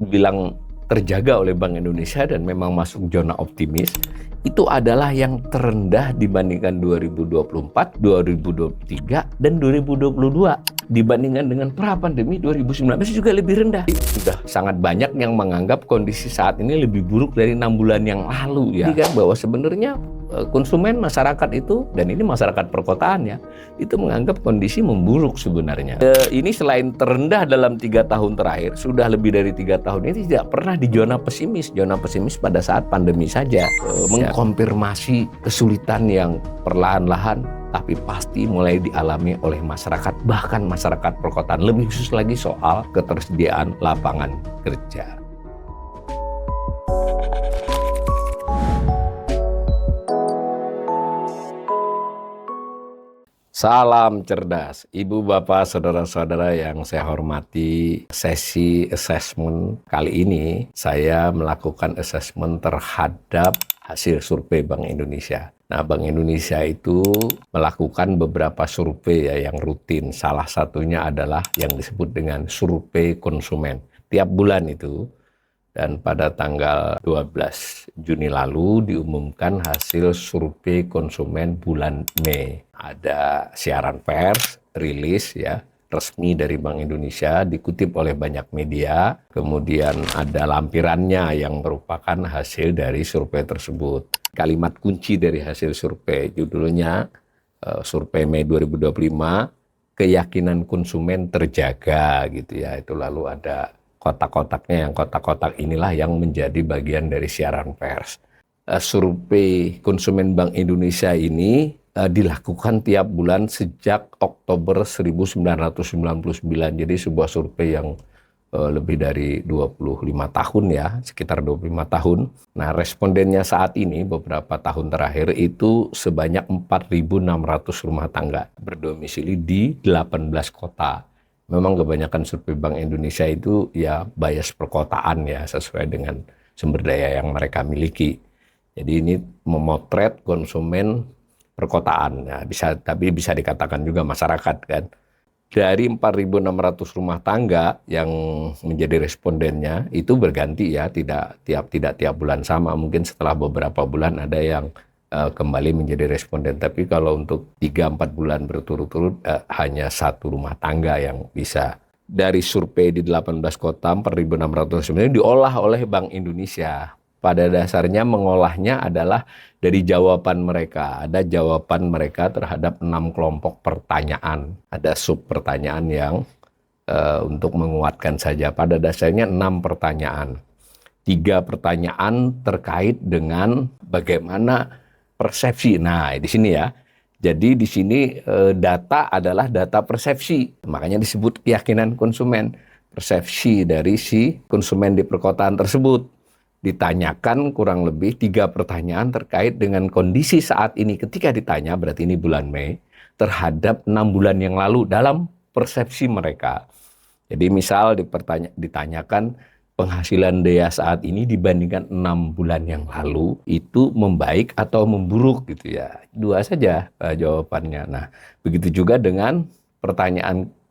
bilang terjaga oleh Bank Indonesia dan memang masuk zona optimis, itu adalah yang terendah dibandingkan 2024, 2023, dan 2022. Dibandingkan dengan pra-pandemi 2019 juga lebih rendah. Sudah sangat banyak yang menganggap kondisi saat ini lebih buruk dari 6 bulan yang lalu ya. Jadi kan bahwa sebenarnya konsumen masyarakat itu, dan ini masyarakat perkotaan ya, itu menganggap kondisi memburuk sebenarnya. Ini selain terendah dalam 3 tahun terakhir, sudah lebih dari 3 tahun ini tidak pernah di zona pesimis. Zona pesimis pada saat pandemi saja. Mengkonfirmasi kesulitan yang perlahan-lahan tapi pasti mulai dialami oleh masyarakat, bahkan masyarakat perkotaan, lebih khusus lagi soal ketersediaan lapangan kerja. Salam cerdas, Ibu, Bapak, Saudara-saudara yang saya hormati. Sesi assessment kali ini, saya melakukan assessment terhadap hasil survei Bank Indonesia. Nah, Bank Indonesia itu melakukan beberapa survei ya, yang rutin. Salah satunya adalah yang disebut dengan survei konsumen. Tiap bulan itu. Dan pada tanggal 12 Juni lalu diumumkan hasil survei konsumen bulan Mei. Ada siaran pers, rilis ya, resmi dari Bank Indonesia, dikutip oleh banyak media. Kemudian ada lampirannya yang merupakan hasil dari survei tersebut. Kalimat kunci dari hasil survei, judulnya survei Mei 2025, keyakinan konsumen terjaga gitu ya. Itu lalu ada kotak-kotaknya, yang kotak-kotak inilah yang menjadi bagian dari siaran pers. Survei konsumen Bank Indonesia ini dilakukan tiap bulan sejak Oktober 1999. Jadi sebuah survei yang lebih dari 25 tahun ya, sekitar 25 tahun. Nah, respondennya saat ini beberapa tahun terakhir itu sebanyak 4.600 rumah tangga berdomisili di 18 kota. Memang kebanyakan survei Bank Indonesia itu ya bias perkotaan ya, sesuai dengan sumber daya yang mereka miliki. Jadi ini memotret konsumen perkotaan, ya, tapi bisa dikatakan juga masyarakat kan. Dari 4.600 rumah tangga yang menjadi respondennya itu berganti ya, tidak tiap bulan sama. Mungkin setelah beberapa bulan ada yang kembali menjadi responden. Tapi kalau untuk 3-4 bulan berturut-turut hanya satu rumah tangga yang bisa. Dari survei di 18 kota, 4.600 sebenarnya diolah oleh Bank Indonesia. Pada dasarnya mengolahnya adalah dari jawaban mereka. Ada jawaban mereka terhadap 6 kelompok pertanyaan. Ada sub pertanyaan yang untuk menguatkan saja. Pada dasarnya 6 pertanyaan. 3 pertanyaan terkait dengan bagaimana persepsi. Nah, di sini ya. Jadi di sini data adalah data persepsi. Makanya disebut keyakinan konsumen. Persepsi dari si konsumen di perkotaan tersebut. Ditanyakan kurang lebih 3 pertanyaan terkait dengan kondisi saat ini ketika ditanya, berarti ini bulan Mei, terhadap 6 bulan yang lalu dalam persepsi mereka. Jadi misal ditanyakan penghasilan Dea saat ini dibandingkan 6 bulan yang lalu itu membaik atau memburuk gitu ya. 2 saja jawabannya. Nah, begitu juga dengan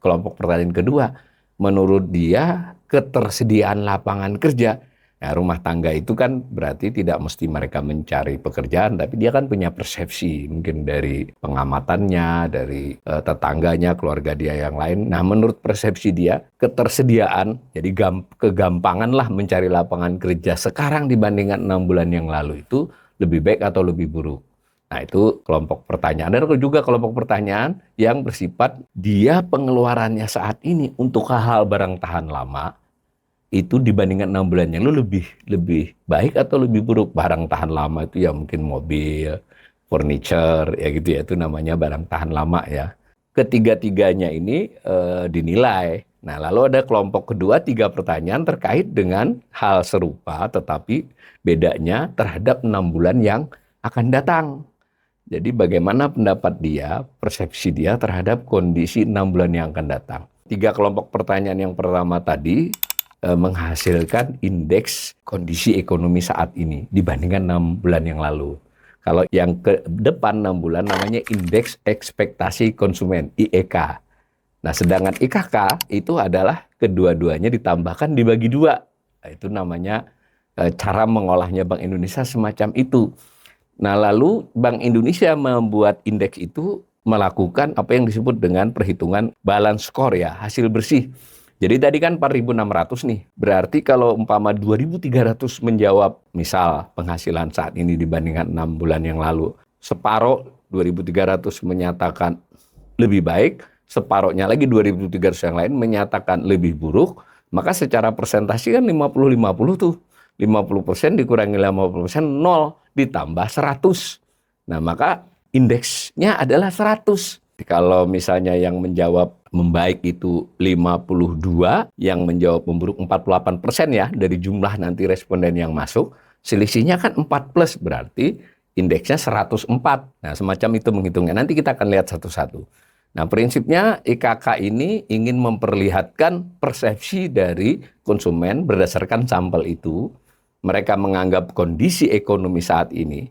kelompok pertanyaan kedua. Menurut dia ketersediaan lapangan kerja. Nah, rumah tangga itu kan berarti tidak mesti mereka mencari pekerjaan, tapi dia kan punya persepsi mungkin dari pengamatannya, dari tetangganya, keluarga dia yang lain. Nah, menurut persepsi dia, ketersediaan, jadi kegampangan lah mencari lapangan kerja sekarang dibandingkan 6 bulan yang lalu itu lebih baik atau lebih buruk. Nah, itu kelompok pertanyaan. Dan juga kelompok pertanyaan yang bersifat dia pengeluarannya saat ini untuk hal-hal barang tahan lama, itu dibandingkan 6 bulan yang lalu lebih baik atau lebih buruk. Barang tahan lama itu ya mungkin mobil, furniture, ya gitu ya, itu namanya barang tahan lama ya. Ketiga-tiganya ini dinilai. Nah, lalu ada kelompok kedua, 3 pertanyaan terkait dengan hal serupa, tetapi bedanya terhadap 6 bulan yang akan datang. Jadi bagaimana pendapat dia, persepsi dia terhadap kondisi 6 bulan yang akan datang. 3 kelompok pertanyaan yang pertama tadi menghasilkan indeks kondisi ekonomi saat ini dibandingkan 6 bulan yang lalu. Kalau yang ke depan 6 bulan namanya indeks ekspektasi konsumen, IEK. Nah, sedangkan IKK itu adalah kedua-duanya ditambahkan dibagi 2. Nah, itu namanya cara mengolahnya Bank Indonesia semacam itu. Nah, lalu Bank Indonesia membuat indeks itu melakukan apa yang disebut dengan perhitungan balance score ya, hasil bersih. Jadi tadi kan 4.600 nih, berarti kalau umpama 2.300 menjawab misal penghasilan saat ini dibandingkan 6 bulan yang lalu, separuh 2.300 menyatakan lebih baik, separuhnya lagi 2.300 yang lain menyatakan lebih buruk, maka secara persentase kan 50-50 tuh. 50% dikurangi 50%, 0 ditambah 100. Nah, maka indeksnya adalah 100. Kalau misalnya yang menjawab membaik itu 52, yang menjawab memburuk 48% ya, dari jumlah nanti responden yang masuk, selisihnya kan 4 plus, berarti indeksnya 104. Nah, semacam itu menghitungnya. Nanti kita akan lihat satu-satu. Nah, prinsipnya IKK ini ingin memperlihatkan persepsi dari konsumen berdasarkan sampel itu. Mereka menganggap kondisi ekonomi saat ini,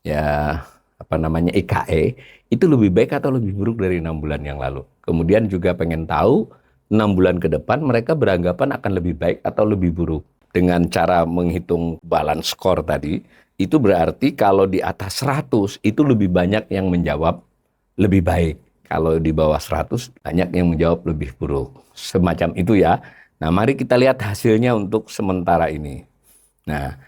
ya apa namanya IKE, itu lebih baik atau lebih buruk dari 6 bulan yang lalu. Kemudian juga pengen tahu 6 bulan ke depan mereka beranggapan akan lebih baik atau lebih buruk. Dengan cara menghitung balance score tadi, itu berarti kalau di atas 100 itu lebih banyak yang menjawab lebih baik. Kalau di bawah 100 banyak yang menjawab lebih buruk. Semacam itu ya. Nah, mari kita lihat hasilnya untuk sementara ini. Nah,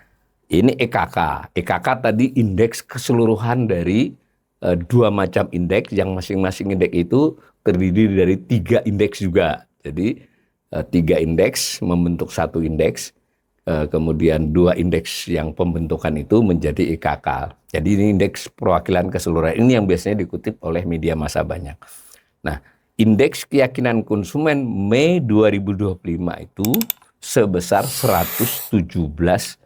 ini EKK. EKK tadi indeks keseluruhan dari dua macam indeks, yang masing-masing indeks itu terdiri dari 3 indeks juga. Jadi 3 indeks membentuk satu indeks, kemudian 2 indeks yang pembentukan itu menjadi EKK. Jadi ini indeks perwakilan keseluruhan, ini yang biasanya dikutip oleh media massa banyak. Nah, indeks keyakinan konsumen Mei 2025 itu sebesar 117,5.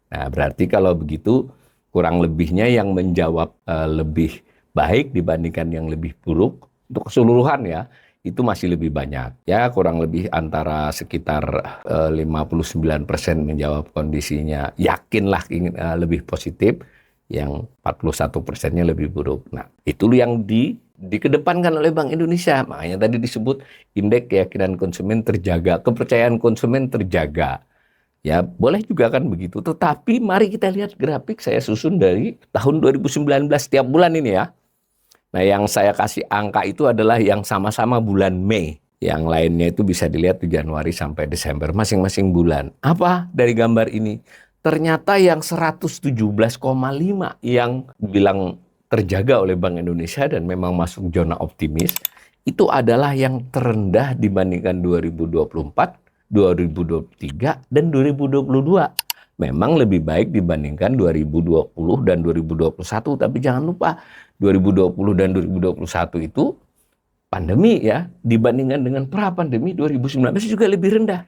Nah, berarti kalau begitu kurang lebihnya yang menjawab lebih baik dibandingkan yang lebih buruk untuk keseluruhan ya, itu masih lebih banyak. Ya, kurang lebih antara sekitar 59% menjawab kondisinya yakinlah ingin lebih positif, yang 41%-nya lebih buruk. Nah, itu yang dikedepankan oleh Bank Indonesia. Makanya tadi disebut indeks keyakinan konsumen terjaga, kepercayaan konsumen terjaga. Ya, boleh juga kan begitu. Tetapi mari kita lihat grafik saya susun dari tahun 2019 setiap bulan ini ya. Nah, yang saya kasih angka itu adalah yang sama-sama bulan Mei. Yang lainnya itu bisa dilihat di Januari sampai Desember, masing-masing bulan. Apa dari gambar ini? Ternyata yang 117,5 yang bilang terjaga oleh Bank Indonesia dan memang masuk zona optimis, itu adalah yang terendah dibandingkan 2024, 2023, dan 2022. Memang lebih baik dibandingkan 2020 dan 2021, tapi jangan lupa 2020 dan 2021 itu pandemi ya, dibandingkan dengan pra-pandemi 2019 juga lebih rendah.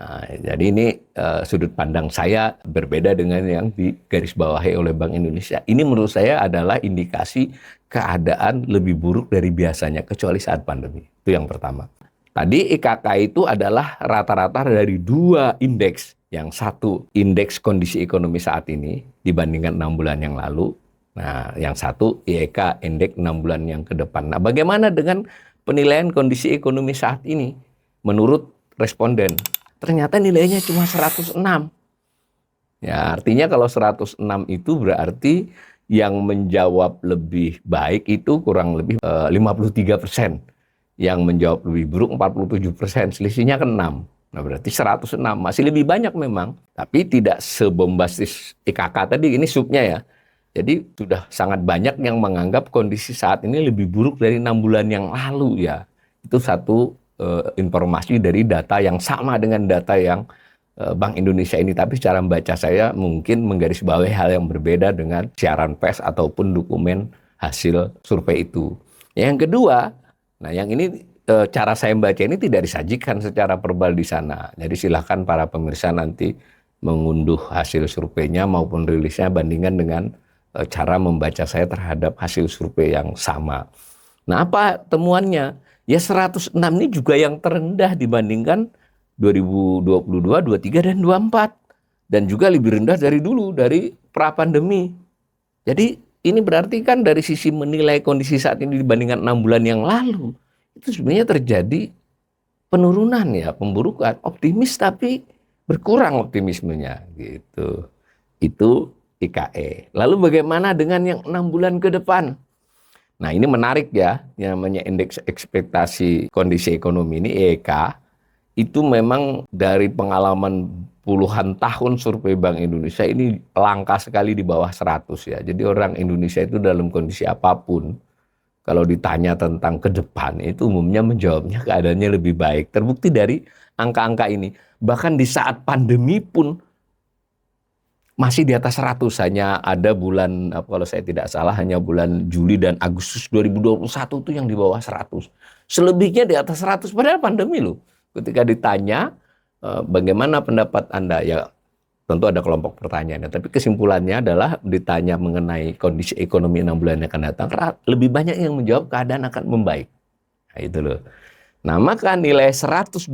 Nah, jadi ini sudut pandang saya berbeda dengan yang digarisbawahi oleh Bank Indonesia. Ini menurut saya adalah indikasi keadaan lebih buruk dari biasanya, kecuali saat pandemi. Itu yang pertama. Tadi IKK itu adalah rata-rata dari 2 indeks. Yang satu indeks kondisi ekonomi saat ini dibandingkan 6 bulan yang lalu. Nah, yang satu IEK, indeks 6 bulan yang ke depan. Nah, bagaimana dengan penilaian kondisi ekonomi saat ini? Menurut responden, ternyata nilainya cuma 106. Ya, artinya kalau 106 itu berarti yang menjawab lebih baik itu kurang lebih 53%. Yang menjawab lebih buruk 47%. Selisihnya kan 6. Nah, berarti 106. Masih lebih banyak memang. Tapi tidak sebombastis IKK tadi, ini subnya ya. Jadi sudah sangat banyak yang menganggap kondisi saat ini lebih buruk dari 6 bulan yang lalu ya. Itu satu informasi dari data yang sama dengan data yang Bank Indonesia ini, tapi cara membaca saya mungkin menggarisbawahi hal yang berbeda dengan siaran pers ataupun dokumen hasil survei itu. Yang kedua, nah yang ini cara saya membaca ini tidak disajikan secara verbal di sana. Jadi silahkan para pemirsa nanti mengunduh hasil surveinya maupun rilisnya bandingkan dengan cara membaca saya terhadap hasil survei yang sama. Nah, apa temuannya? Ya 106 ini juga yang terendah dibandingkan 2022, 23, dan 24. Dan juga lebih rendah dari dulu, dari pra-pandemi. Jadi ini berarti kan dari sisi menilai kondisi saat ini dibandingkan 6 bulan yang lalu, itu sebenarnya terjadi penurunan ya, pemburukan, optimis tapi berkurang optimismenya gitu. Itu IKE. Lalu bagaimana dengan yang 6 bulan ke depan? Nah ini menarik ya, yang namanya indeks ekspektasi kondisi ekonomi ini IEK, itu memang dari pengalaman puluhan tahun survei Bank Indonesia ini langka sekali di bawah 100 ya. Jadi orang Indonesia itu dalam kondisi apapun, kalau ditanya tentang ke depan, itu umumnya menjawabnya keadaannya lebih baik. Terbukti dari angka-angka ini. Bahkan di saat pandemi pun masih di atas 100, hanya ada bulan, kalau saya tidak salah, hanya bulan Juli dan Agustus 2021 itu yang di bawah 100. Selebihnya di atas 100, padahal pandemi loh. Ketika ditanya, bagaimana pendapat Anda? Ya tentu ada kelompok pertanyaannya, tapi kesimpulannya adalah ditanya mengenai kondisi ekonomi 6 bulan yang akan datang, lebih banyak yang menjawab keadaan akan membaik. Nah itu loh. Nah maka nilai 129,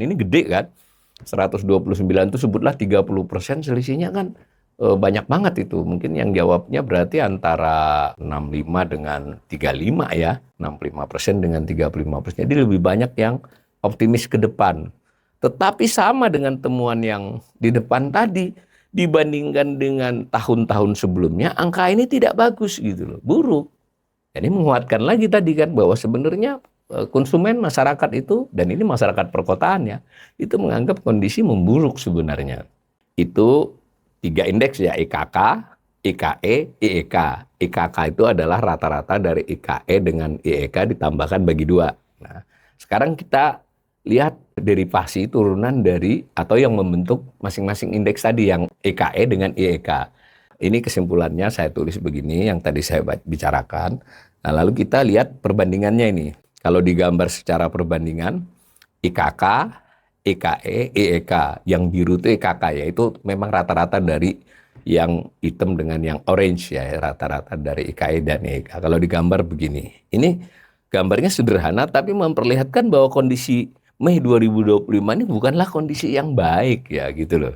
ini gede kan? 129 itu sebutlah 30%, selisihnya kan banyak banget itu. Mungkin yang jawabnya berarti antara 65 dengan 35 ya. 65% dengan 35%. Jadi lebih banyak yang optimis ke depan. Tetapi sama dengan temuan yang di depan tadi, dibandingkan dengan tahun-tahun sebelumnya, angka ini tidak bagus gitu loh, buruk. Jadi menguatkan lagi tadi kan bahwa sebenarnya konsumen masyarakat itu, dan ini masyarakat perkotaan ya, itu menganggap kondisi memburuk sebenarnya. Itu 3 indeks ya, IKK, IKE, IEK. IKK itu adalah rata-rata dari IKE dengan IEK ditambahkan bagi 2. Nah, sekarang kita lihat derivasi turunan dari atau yang membentuk masing-masing indeks tadi, yang IKE dengan IEK. Ini kesimpulannya saya tulis begini, yang tadi saya bicarakan. Nah, lalu kita lihat perbandingannya ini. Kalau digambar secara perbandingan, IKK, IKE, IEK, yang biru itu IKK ya, itu memang rata-rata dari yang hitam dengan yang orange ya, rata-rata dari IKE dan IEK. Kalau digambar begini, ini gambarnya sederhana tapi memperlihatkan bahwa kondisi Mei 2025 ini bukanlah kondisi yang baik ya gitu loh.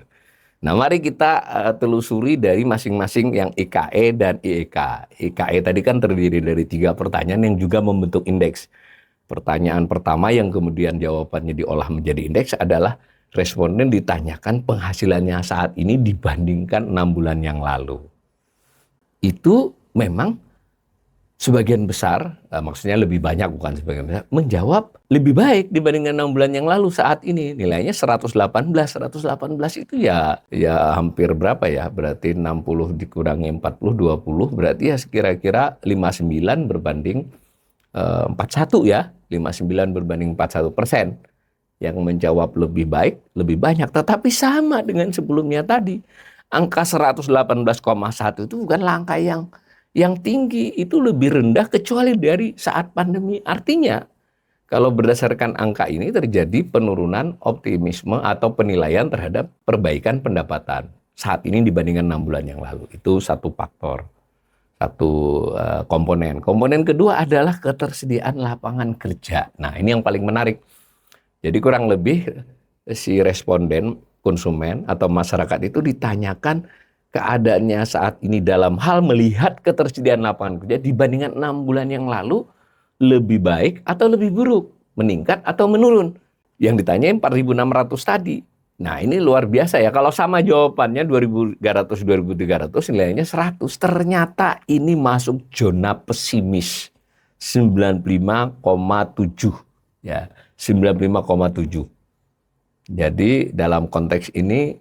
Nah mari kita telusuri dari masing-masing yang IKE dan IEK. IKE tadi kan terdiri dari 3 pertanyaan yang juga membentuk indeks. Pertanyaan pertama yang kemudian jawabannya diolah menjadi indeks adalah responden ditanyakan penghasilannya saat ini dibandingkan 6 bulan yang lalu. Itu memang sebagian besar, maksudnya lebih banyak bukan sebagian besar, menjawab lebih baik dibandingkan 6 bulan yang lalu saat ini. Nilainya 118. 118 itu ya hampir berapa ya? Berarti 60 dikurangi 40, 20, berarti ya kira-kira 59 berbanding 41 ya. 59 berbanding 41%. Yang menjawab lebih baik, lebih banyak. Tetapi sama dengan sebelumnya tadi. Angka 118,1 itu bukan angka yang tinggi, itu lebih rendah kecuali dari saat pandemi. Artinya, kalau berdasarkan angka ini terjadi penurunan optimisme atau penilaian terhadap perbaikan pendapatan saat ini dibandingkan 6 bulan yang lalu. Itu satu faktor, satu komponen. Komponen kedua adalah ketersediaan lapangan kerja. Nah, ini yang paling menarik. Jadi kurang lebih si responden, konsumen atau masyarakat itu ditanyakan keadaannya saat ini dalam hal melihat ketersediaan lapangan kerja dibandingkan 6 bulan yang lalu lebih baik atau lebih buruk, meningkat atau menurun. Yang ditanya 4.600 tadi. Nah ini luar biasa ya, kalau sama jawabannya 2.300, 2.300 nilainya 100. Ternyata ini masuk zona pesimis 95,7 ya, 95,7. Jadi dalam konteks ini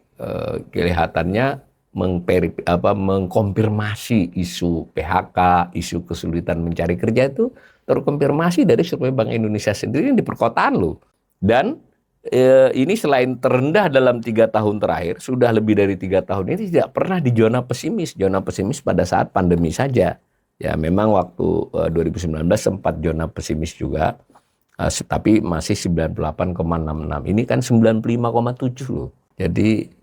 kelihatannya mengkonfirmasi isu PHK, isu kesulitan mencari kerja itu terkonfirmasi dari survei Bank Indonesia sendiri yang di perkotaan loh. Dan ini selain terendah dalam 3 tahun terakhir, sudah lebih dari 3 tahun ini tidak pernah di zona pesimis. Zona pesimis pada saat pandemi saja. Ya memang waktu 2019 sempat zona pesimis juga, tapi masih 98,66. Ini kan 95,7 loh. Jadi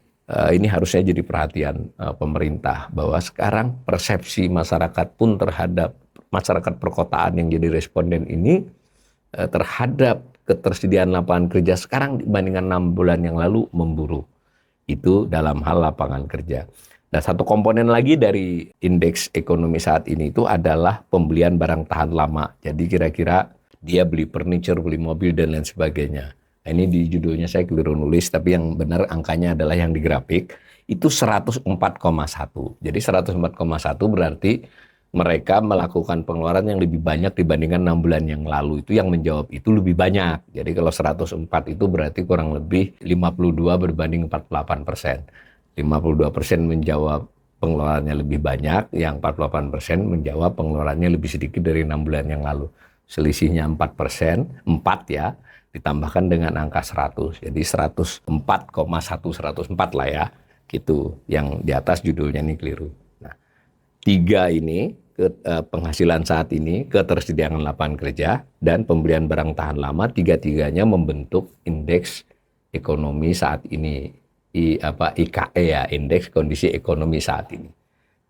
ini harusnya jadi perhatian pemerintah bahwa sekarang persepsi masyarakat pun terhadap masyarakat perkotaan yang jadi responden ini terhadap ketersediaan lapangan kerja sekarang dibandingkan 6 bulan yang lalu memburuk. Itu dalam hal lapangan kerja. Dan satu komponen lagi dari indeks ekonomi saat ini itu adalah pembelian barang tahan lama. Jadi kira-kira dia beli furniture, beli mobil, dan lain sebagainya. Nah, ini di judulnya saya keliru nulis, tapi yang benar angkanya adalah yang di grafik, itu 104,1. Jadi 104,1 berarti mereka melakukan pengeluaran yang lebih banyak dibandingkan 6 bulan yang lalu. Itu yang menjawab itu lebih banyak. Jadi kalau 104 itu berarti kurang lebih 52 berbanding 48%. 52% menjawab pengeluarannya lebih banyak, yang 48% menjawab pengeluarannya lebih sedikit dari 6 bulan yang lalu. Selisihnya 4%, 4 ya, ditambahkan dengan angka 100. Jadi 104,1, 104 lah ya, gitu. Yang di atas judulnya ini keliru. Nah, 3 ini, penghasilan saat ini, ketersediaan lapangan kerja, dan pembelian barang tahan lama, tiga-tiganya membentuk indeks ekonomi saat ini. IKE ya, indeks kondisi ekonomi saat ini.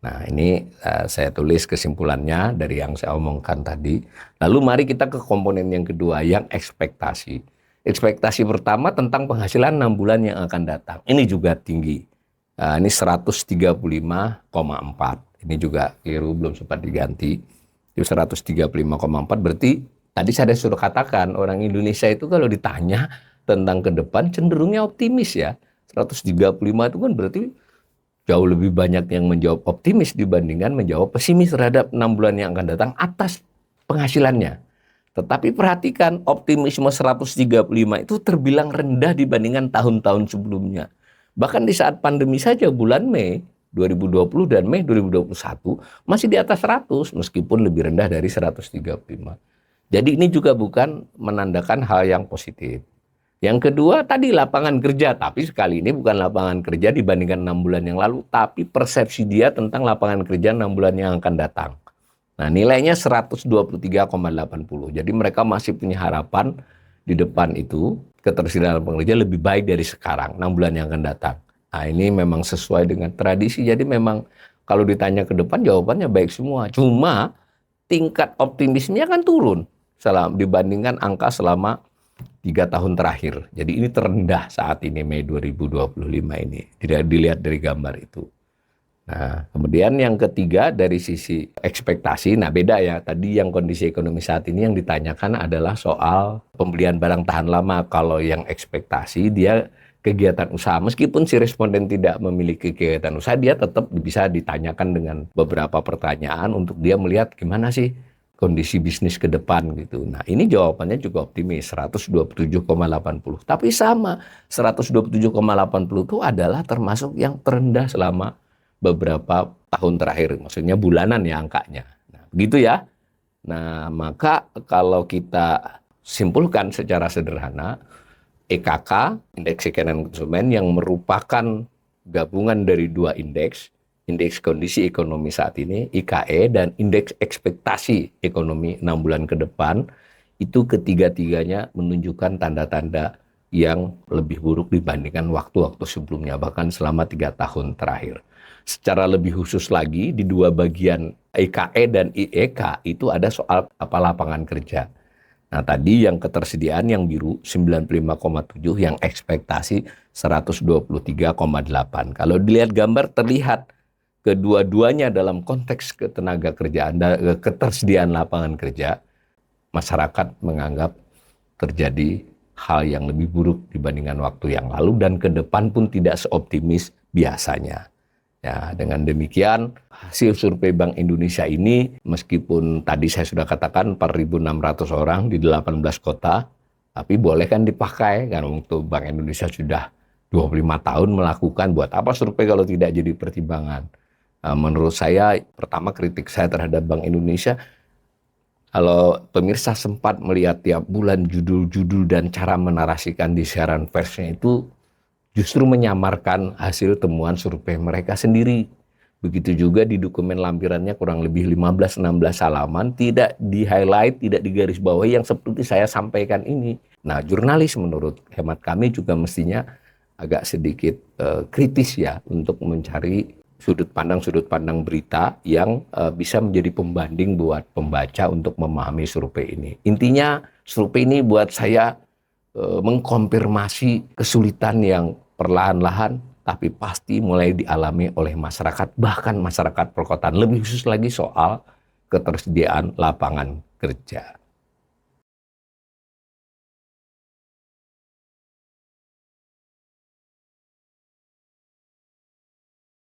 Nah, ini saya tulis kesimpulannya dari yang saya omongkan tadi. Lalu mari kita ke komponen yang kedua, yang ekspektasi. Ekspektasi pertama tentang penghasilan 6 bulan yang akan datang. Ini juga tinggi. Ini 135,4. Ini juga keliru, belum sempat diganti. Itu 135,4 berarti tadi saya sudah katakan orang Indonesia itu kalau ditanya tentang ke depan cenderungnya optimis ya. 135 itu kan berarti jauh lebih banyak yang menjawab optimis dibandingkan menjawab pesimis terhadap 6 bulan yang akan datang atas penghasilannya. Tetapi perhatikan, optimisme 135 itu terbilang rendah dibandingkan tahun-tahun sebelumnya. Bahkan di saat pandemi saja bulan Mei 2020 dan Mei 2021 masih di atas 100 meskipun lebih rendah dari 135. Jadi ini juga bukan menandakan hal yang positif. Yang kedua tadi lapangan kerja, tapi sekali ini bukan lapangan kerja dibandingkan 6 bulan yang lalu, tapi persepsi dia tentang lapangan kerja 6 bulan yang akan datang. Nah, nilainya 123,80. Jadi mereka masih punya harapan di depan itu ketersediaan lapangan kerja lebih baik dari sekarang, 6 bulan yang akan datang. Nah, ini memang sesuai dengan tradisi. Jadi memang kalau ditanya ke depan jawabannya baik semua. Cuma tingkat optimisnya kan turun dibandingkan angka selama 3 tahun terakhir. Jadi ini terendah saat ini Mei 2025 ini. Tidak dilihat dari gambar itu. Nah, kemudian yang ketiga dari sisi ekspektasi, nah beda ya. Tadi yang kondisi ekonomi saat ini yang ditanyakan adalah soal pembelian barang tahan lama. Kalau yang ekspektasi dia kegiatan usaha. Meskipun si responden tidak memiliki kegiatan usaha, dia tetap bisa ditanyakan dengan beberapa pertanyaan untuk dia melihat gimana sih kondisi bisnis ke depan gitu. Nah, ini jawabannya juga optimis, 127,80. Tapi sama, 127,80 itu adalah termasuk yang terendah selama beberapa tahun terakhir. Maksudnya bulanan ya angkanya. Nah, begitu ya. Nah, maka kalau kita simpulkan secara sederhana, EKK, Indeks Keyakinan Konsumen, yang merupakan gabungan dari dua indeks kondisi ekonomi saat ini, IKE, dan indeks ekspektasi ekonomi 6 bulan ke depan, itu ketiga-tiganya menunjukkan tanda-tanda yang lebih buruk dibandingkan waktu-waktu sebelumnya, bahkan selama 3 tahun terakhir. Secara lebih khusus lagi, di dua bagian IKE dan IEK itu ada soal lapangan kerja. Nah, tadi yang ketersediaan yang biru 95,7, yang ekspektasi 123,8. Kalau dilihat gambar terlihat kedua-duanya dalam konteks ketenaga kerjaan, ketersediaan lapangan kerja, masyarakat menganggap terjadi hal yang lebih buruk dibandingkan waktu yang lalu dan ke depan pun tidak seoptimis biasanya. Ya, dengan demikian hasil survei Bank Indonesia ini meskipun tadi saya sudah katakan 4.600 orang di 18 kota, tapi boleh kan dipakai kan untuk Bank Indonesia sudah 25 tahun melakukan, buat apa survei kalau tidak jadi pertimbangan. Menurut saya, pertama kritik saya terhadap Bank Indonesia, kalau pemirsa sempat melihat tiap bulan judul-judul dan cara menarasikan di siaran persnya itu justru menyamarkan hasil temuan survei mereka sendiri. Begitu juga di dokumen lampirannya kurang lebih 15-16 halaman, tidak di-highlight, tidak digarisbawahi yang seperti saya sampaikan ini. Nah, jurnalis menurut hemat kami juga mestinya agak sedikit kritis ya untuk mencari sudut pandang berita yang bisa menjadi pembanding buat pembaca untuk memahami survei ini. Intinya survei ini buat saya mengkonfirmasi kesulitan yang perlahan-lahan tapi pasti mulai dialami oleh masyarakat, bahkan masyarakat perkotaan, lebih khusus lagi soal ketersediaan lapangan kerja.